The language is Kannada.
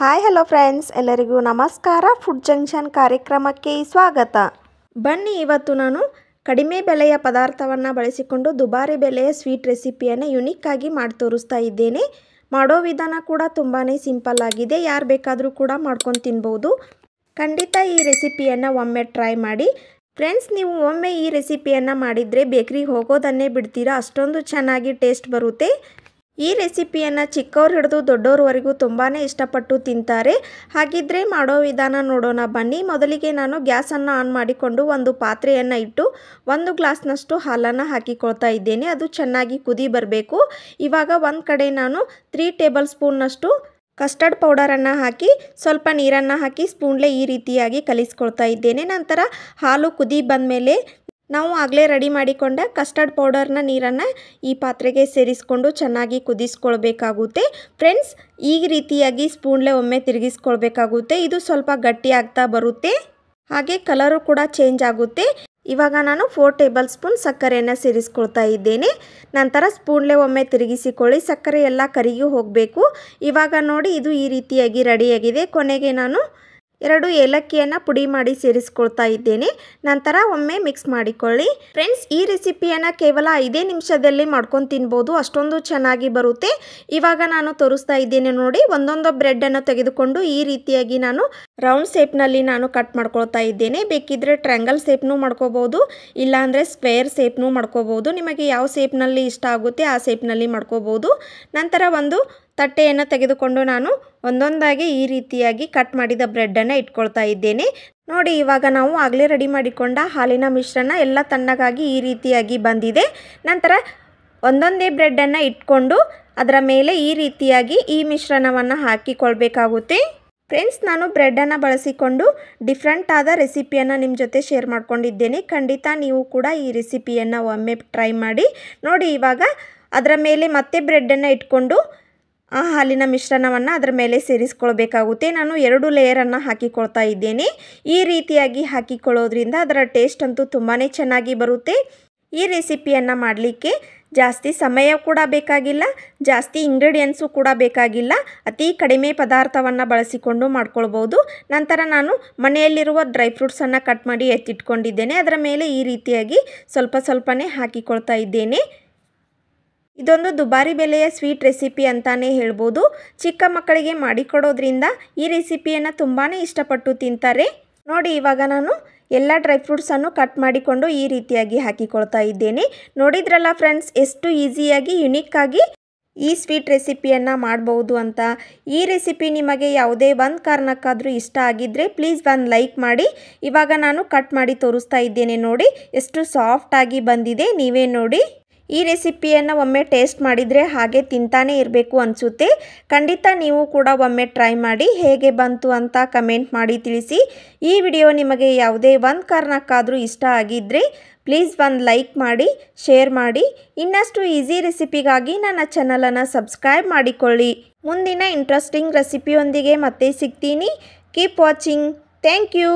ಹಾಯ್ ಹಲೋ ಫ್ರೆಂಡ್ಸ್, ಎಲ್ಲರಿಗೂ ನಮಸ್ಕಾರ. ಫುಡ್ ಜಂಕ್ಷನ್ ಕಾರ್ಯಕ್ರಮಕ್ಕೆ ಸ್ವಾಗತ. ಬನ್ನಿ, ಇವತ್ತು ನಾನು ಕಡಿಮೆ ಬೆಲೆಯ ಪದಾರ್ಥವನ್ನು ಬಳಸಿಕೊಂಡು ದುಬಾರಿ ಬೆಲೆಯ ಸ್ವೀಟ್ ರೆಸಿಪಿಯನ್ನು ಯುನಿಕ್ ಆಗಿ ಮಾಡಿ ತೋರಿಸ್ತಾ ಇದ್ದೇನೆ. ಮಾಡೋ ವಿಧಾನ ಕೂಡ ತುಂಬಾ ಸಿಂಪಲ್ ಆಗಿದೆ. ಯಾರು ಬೇಕಾದರೂ ಕೂಡ ಮಾಡ್ಕೊಂಡು ತಿನ್ಬೋದು. ಖಂಡಿತ ಈ ರೆಸಿಪಿಯನ್ನು ಒಮ್ಮೆ ಟ್ರೈ ಮಾಡಿ. ಫ್ರೆಂಡ್ಸ್, ನೀವು ಒಮ್ಮೆ ಈ ರೆಸಿಪಿಯನ್ನು ಮಾಡಿದರೆ ಬೇಕ್ರಿಗೆ ಹೋಗೋದನ್ನೇ ಬಿಡ್ತೀರಾ, ಅಷ್ಟೊಂದು ಚೆನ್ನಾಗಿ ಟೇಸ್ಟ್ ಬರುತ್ತೆ. ಈ ರೆಸಿಪಿಯನ್ನು ಚಿಕ್ಕವ್ರು ಹಿಡಿದು ದೊಡ್ಡೋರವರೆಗೂ ತುಂಬಾ ಇಷ್ಟಪಟ್ಟು ತಿಂತಾರೆ. ಹಾಗಿದ್ರೆ ಮಾಡೋ ವಿಧಾನ ನೋಡೋಣ ಬನ್ನಿ. ಮೊದಲಿಗೆ ನಾನು ಗ್ಯಾಸನ್ನು ಆನ್ ಮಾಡಿಕೊಂಡು ಒಂದು ಪಾತ್ರೆಯನ್ನು ಇಟ್ಟು 1 ಗ್ಲಾಸ್ನಷ್ಟು ಹಾಲನ್ನು ಹಾಕಿಕೊಳ್ತಾ ಇದ್ದೇನೆ. ಅದು ಚೆನ್ನಾಗಿ ಕುದಿ ಬರಬೇಕು. ಇವಾಗ ಒಂದು ಕಡೆ ನಾನು 3 ಟೇಬಲ್ ಸ್ಪೂನ್ನಷ್ಟು ಕಸ್ಟರ್ಡ್ ಪೌಡರನ್ನು ಹಾಕಿ ಸ್ವಲ್ಪ ನೀರನ್ನು ಹಾಕಿ ಸ್ಪೂನ್ಲೆ ಈ ರೀತಿಯಾಗಿ ಕಲಿಸ್ಕೊಳ್ತಾ ಇದ್ದೇನೆ. ನಂತರ ಹಾಲು ಕುದಿ ಬಂದಮೇಲೆ ನಾವು ಆಗಲೇ ರೆಡಿ ಮಾಡಿಕೊಂಡ ಕಸ್ಟರ್ಡ್ ಪೌಡರ್ನ ನೀರನ್ನು ಈ ಪಾತ್ರೆಗೆ ಸೇರಿಸ್ಕೊಂಡು ಚೆನ್ನಾಗಿ ಕುದಿಸ್ಕೊಳ್ಬೇಕಾಗುತ್ತೆ. ಫ್ರೆಂಡ್ಸ್, ಈ ರೀತಿಯಾಗಿ ಸ್ಪೂನ್ಲೆ ಒಮ್ಮೆ ತಿರುಗಿಸ್ಕೊಳ್ಬೇಕಾಗುತ್ತೆ. ಇದು ಸ್ವಲ್ಪ ಗಟ್ಟಿ ಆಗ್ತಾ ಬರುತ್ತೆ, ಹಾಗೆ ಕಲರು ಕೂಡ ಚೇಂಜ್ ಆಗುತ್ತೆ. ಇವಾಗ ನಾನು 4 ಟೇಬಲ್ ಸ್ಪೂನ್ ಸಕ್ಕರೆಯನ್ನು ಸೇರಿಸ್ಕೊಳ್ತಾ ಇದ್ದೇನೆ. ನಂತರ ಸ್ಪೂನ್ಲೆ ಒಮ್ಮೆ ತಿರುಗಿಸಿಕೊಳ್ಳಿ. ಸಕ್ಕರೆ ಎಲ್ಲ ಕರಿಗೂ ಹೋಗಬೇಕು. ಇವಾಗ ನೋಡಿ, ಇದು ಈ ರೀತಿಯಾಗಿ ರೆಡಿಯಾಗಿದೆ. ಕೊನೆಗೆ ನಾನು 2 ಏಲಕ್ಕಿಯನ್ನು ಪುಡಿ ಮಾಡಿ ಸೇರಿಸ್ಕೊಳ್ತಾ ಇದ್ದೇನೆ. ನಂತರ ಒಮ್ಮೆ ಮಿಕ್ಸ್ ಮಾಡಿಕೊಳ್ಳಿ. ಫ್ರೆಂಡ್ಸ್, ಈ ರೆಸಿಪಿಯನ್ನು ಕೇವಲ 5 ನಿಮಿಷದಲ್ಲಿ ಮಾಡ್ಕೊಂಡು ತಿನ್ಬೋದು, ಅಷ್ಟೊಂದು ಚೆನ್ನಾಗಿ ಬರುತ್ತೆ. ಇವಾಗ ನಾನು ತೋರಿಸ್ತಾ ಇದ್ದೇನೆ ನೋಡಿ. ಒಂದೊಂದು ಬ್ರೆಡ್ಡನ್ನು ತೆಗೆದುಕೊಂಡು ಈ ರೀತಿಯಾಗಿ ನಾನು ರೌಂಡ್ ಶೇಪ್ನಲ್ಲಿ ನಾನು ಕಟ್ ಮಾಡ್ಕೊಳ್ತಾ ಇದ್ದೇನೆ. ಬೇಕಿದ್ದರೆ ಟ್ರ್ಯಾಂಗಲ್ ಶೇಪ್ನೂ ಮಾಡ್ಕೋಬೋದು, ಇಲ್ಲಾಂದರೆ ಸ್ಕ್ವೇರ್ ಶೇಪ್ನೂ ಮಾಡ್ಕೋಬೋದು. ನಿಮಗೆ ಯಾವ ಶೇಪ್ನಲ್ಲಿ ಇಷ್ಟ ಆಗುತ್ತೆ ಆ ಶೇಪ್ನಲ್ಲಿ ಮಾಡ್ಕೋಬೋದು. ನಂತರ ಒಂದು ತಟ್ಟೆಯನ್ನು ತೆಗೆದುಕೊಂಡು ನಾನು ಒಂದೊಂದಾಗಿ ಈ ರೀತಿಯಾಗಿ ಕಟ್ ಮಾಡಿದ ಬ್ರೆಡ್ಡನ್ನು ಇಟ್ಕೊಳ್ತಾ ಇದ್ದೇನೆ. ನೋಡಿ, ಇವಾಗ ನಾವು ಆಗಲೇ ರೆಡಿ ಮಾಡಿಕೊಂಡ ಹಾಲಿನ ಮಿಶ್ರಣ ಎಲ್ಲ ತಣ್ಣಗಾಗಿ ಈ ರೀತಿಯಾಗಿ ಬಂದಿದೆ. ನಂತರ ಒಂದೊಂದೇ ಬ್ರೆಡ್ಡನ್ನು ಇಟ್ಕೊಂಡು ಅದರ ಮೇಲೆ ಈ ರೀತಿಯಾಗಿ ಈ ಮಿಶ್ರಣವನ್ನು ಹಾಕಿಕೊಳ್ಬೇಕಾಗುತ್ತೆ. ಫ್ರೆಂಡ್ಸ್, ನಾನು ಬ್ರೆಡ್ಡನ್ನು ಬಳಸಿಕೊಂಡು ಡಿಫ್ರೆಂಟ್ ಆದ ರೆಸಿಪಿಯನ್ನು ನಿಮ್ಮ ಜೊತೆ ಶೇರ್ ಮಾಡ್ಕೊಂಡಿದ್ದೇನೆ. ಖಂಡಿತ ನೀವು ಕೂಡ ಈ ರೆಸಿಪಿಯನ್ನು ಒಮ್ಮೆ ಟ್ರೈ ಮಾಡಿ ನೋಡಿ. ಇವಾಗ ಅದರ ಮೇಲೆ ಮತ್ತೆ ಬ್ರೆಡ್ಡನ್ನು ಇಟ್ಕೊಂಡು ಆ ಹಾಲಿನ ಮಿಶ್ರಣವನ್ನು ಅದರ ಮೇಲೆ ಸೇರಿಸ್ಕೊಳ್ಬೇಕಾಗುತ್ತೆ. ನಾನು 2 ಲೇಯರನ್ನು ಹಾಕಿಕೊಳ್ತಾ ಇದ್ದೇನೆ. ಈ ರೀತಿಯಾಗಿ ಹಾಕಿಕೊಳ್ಳೋದ್ರಿಂದ ಅದರ ಟೇಸ್ಟ್ ಅಂತೂ ತುಂಬಾ ಚೆನ್ನಾಗಿ ಬರುತ್ತೆ. ಈ ರೆಸಿಪಿಯನ್ನು ಮಾಡಲಿಕ್ಕೆ ಜಾಸ್ತಿ ಸಮಯ ಕೂಡ ಬೇಕಾಗಿಲ್ಲ, ಜಾಸ್ತಿ ಇಂಗ್ರೀಡಿಯೆಂಟ್ಸು ಕೂಡ ಬೇಕಾಗಿಲ್ಲ. ಅತಿ ಕಡಿಮೆ ಪದಾರ್ಥವನ್ನು ಬಳಸಿಕೊಂಡು ಮಾಡ್ಕೊಳ್ಬೋದು. ನಂತರ ನಾನು ಮನೆಯಲ್ಲಿರುವ ಡ್ರೈ ಫ್ರೂಟ್ಸನ್ನು ಕಟ್ ಮಾಡಿ ಎತ್ತಿಟ್ಕೊಂಡಿದ್ದೇನೆ. ಅದರ ಮೇಲೆ ಈ ರೀತಿಯಾಗಿ ಸ್ವಲ್ಪ ಸ್ವಲ್ಪನೇ ಹಾಕಿಕೊಳ್ತಾ ಇದ್ದೇನೆ. ಇದೊಂದು ದುಬಾರಿ ಬೆಲೆಯ ಸ್ವೀಟ್ ರೆಸಿಪಿ ಅಂತಾನೆ ಹೇಳ್ಬೋದು. ಚಿಕ್ಕ ಮಕ್ಕಳಿಗೆ ಮಾಡಿಕೊಡೋದ್ರಿಂದ ಈ ರೆಸಿಪಿಯನ್ನು ತುಂಬಾ ಇಷ್ಟಪಟ್ಟು ತಿಂತಾರೆ. ನೋಡಿ, ಇವಾಗ ನಾನು ಎಲ್ಲ ಡ್ರೈ ಫ್ರೂಟ್ಸನ್ನು ಕಟ್ ಮಾಡಿಕೊಂಡು ಈ ರೀತಿಯಾಗಿ ಹಾಕಿಕೊಳ್ತಾ ಇದ್ದೇನೆ. ನೋಡಿದ್ರಲ್ಲ ಫ್ರೆಂಡ್ಸ್, ಎಷ್ಟು ಈಸಿಯಾಗಿ ಯುನಿಕ್ಕಾಗಿ ಈ ಸ್ವೀಟ್ ರೆಸಿಪಿಯನ್ನು ಮಾಡ್ಬೋದು ಅಂತ. ಈ ರೆಸಿಪಿ ನಿಮಗೆ ಯಾವುದೇ ಒಂದು ಕಾರಣಕ್ಕಾದರೂ ಇಷ್ಟ ಆಗಿದ್ದರೆ ಪ್ಲೀಸ್ ಒಂದು ಲೈಕ್ ಮಾಡಿ. ಇವಾಗ ನಾನು ಕಟ್ ಮಾಡಿ ತೋರಿಸ್ತಾ ಇದ್ದೇನೆ ನೋಡಿ, ಎಷ್ಟು ಸಾಫ್ಟಾಗಿ ಬಂದಿದೆ. ನೀವೇ ನೋಡಿ. ಈ ರೆಸಿಪಿಯನ್ನು ಒಮ್ಮೆ ಟೇಸ್ಟ್ ಮಾಡಿದರೆ ಹಾಗೆ ತಿಂತಾನೇ ಇರಬೇಕು ಅನಿಸುತ್ತೆ. ಖಂಡಿತ ನೀವು ಕೂಡ ಒಮ್ಮೆ ಟ್ರೈ ಮಾಡಿ. ಹೇಗೆ ಬಂತು ಅಂತ ಕಮೆಂಟ್ ಮಾಡಿ ತಿಳಿಸಿ. ಈ ವಿಡಿಯೋ ನಿಮಗೆ ಯಾವುದೇ ಒಂದು ಕಾರಣಕ್ಕಾದರೂ ಇಷ್ಟ ಆಗಿದ್ದರೆ ಪ್ಲೀಸ್ ಒಂದು ಲೈಕ್ ಮಾಡಿ, ಶೇರ್ ಮಾಡಿ. ಇನ್ನಷ್ಟು ಈಸಿ ರೆಸಿಪಿಗಾಗಿ ನನ್ನ ಚಾನಲನ್ನು ಸಬ್ಸ್ಕ್ರೈಬ್ ಮಾಡಿಕೊಳ್ಳಿ. ಮುಂದಿನ ಇಂಟ್ರೆಸ್ಟಿಂಗ್ ರೆಸಿಪಿಯೊಂದಿಗೆ ಮತ್ತೆ ಸಿಗ್ತೀನಿ. Keep watching. Thank you.